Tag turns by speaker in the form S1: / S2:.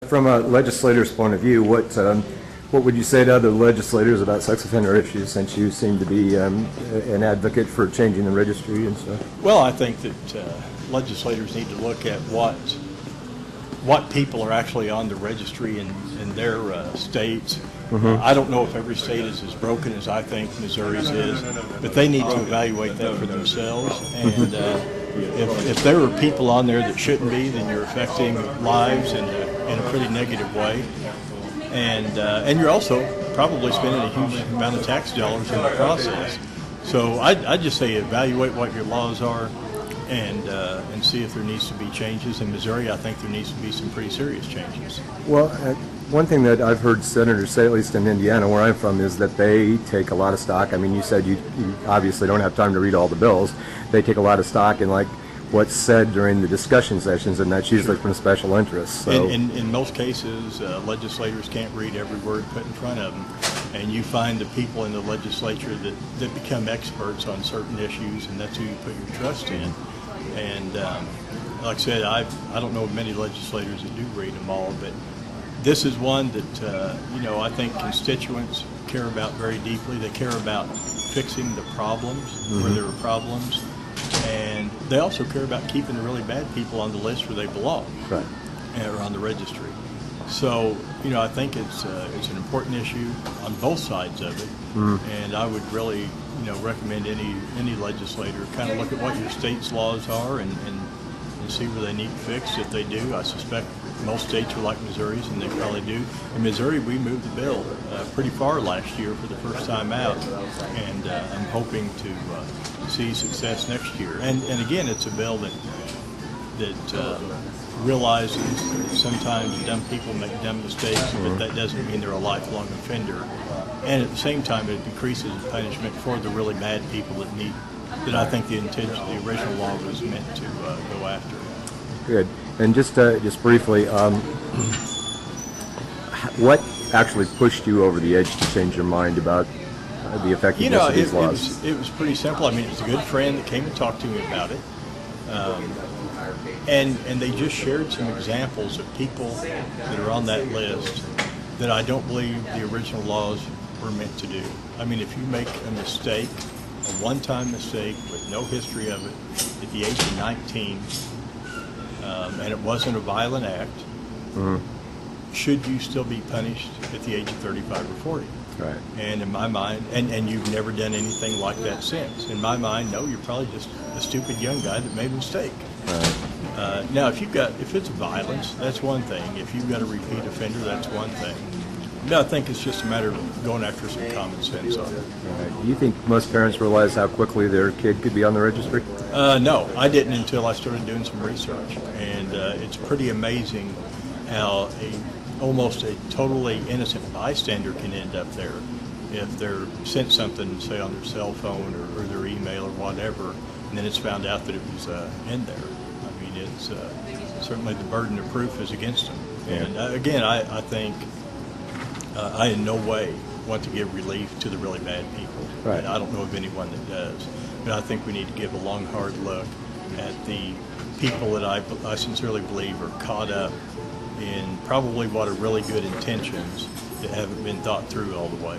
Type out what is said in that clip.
S1: From a legislator's point of view, what would you say to other legislators about sex offender issues, since you seem to be an advocate for changing the registry and stuff?
S2: Well, I think that legislators need to look at what people are actually on the registry in their states. I don't know if every state is as broken as I think Missouri's is, but they need to evaluate that for themselves. And if there are people on there that shouldn't be, then you're affecting lives in a pretty negative way. And you're also probably spending a huge amount of tax dollars in the process. So I just say evaluate what your laws are and see if there needs to be changes. In Missouri, I think there needs to be some pretty serious changes.
S1: Well, one thing that I've heard senators say, at least in Indiana, where I'm from, is that they take a lot of stock. I mean, you said you obviously don't have time to read all the bills. They take a lot of stock in what's said during the discussion sessions, and that's usually from special interests. So.
S2: In most cases, legislators can't read every word put in front of them, and you find the people in the legislature that become experts on certain issues, and that's who you put your trust in. And like I said, I don't know many legislators that do read them all, but this is one that I think constituents care about very deeply. They care about fixing the problems where there are problems. And they also care about keeping the really bad people on the list where they belong,
S1: right,
S2: or on the registry. So, I think it's an important issue on both sides of it. And I would really, recommend any legislator kind of look at what your state's laws are and see where they need fixed. If they do, I suspect most states are like Missouri's, and they probably do. In Missouri, we moved the bill pretty far last year for the first time out, and I'm hoping to see success next year. And again, it's a bill that realizes that sometimes dumb people make dumb mistakes, but that doesn't mean they're a lifelong offender. And at the same time, it decreases the punishment for the really bad people that I think the intention of the original law was meant to go after.
S1: Good. And just briefly, what actually pushed you over the edge to change your mind about the effectiveness of these laws?
S2: It was pretty simple. I mean, it was a good friend that came and talked to me about it. And they just shared some examples of people that are on that list that I don't believe the original laws were meant to do. I mean, if you make a mistake, a one-time mistake with no history of it at the age of 19, and it wasn't a violent act, should you still be punished at the age of 35 or 40?
S1: Right.
S2: And in my mind, and you've never done anything like that since. In my mind, no, you're probably just a stupid young guy that made a mistake.
S1: Right.
S2: Now, if it's violence, that's one thing. If you've got a repeat offender, that's one thing. No, I think it's just a matter of going after some common sense on it.
S1: Right. Do you think most parents realize how quickly their kid could be on the registry?
S2: No, I didn't until I started doing some research, and it's pretty amazing how almost a totally innocent bystander can end up there if they're sent something, say, on their cell phone or their email or whatever, and then it's found out that it was in there. I mean, it's certainly the burden of proof is against them. And again, I think I in no way want to give relief to the really bad people.
S1: Right.
S2: And I don't know of anyone that does. But I think we need to give a long, hard look at the people that I sincerely believe are caught up in probably what are really good intentions that haven't been thought through all the way.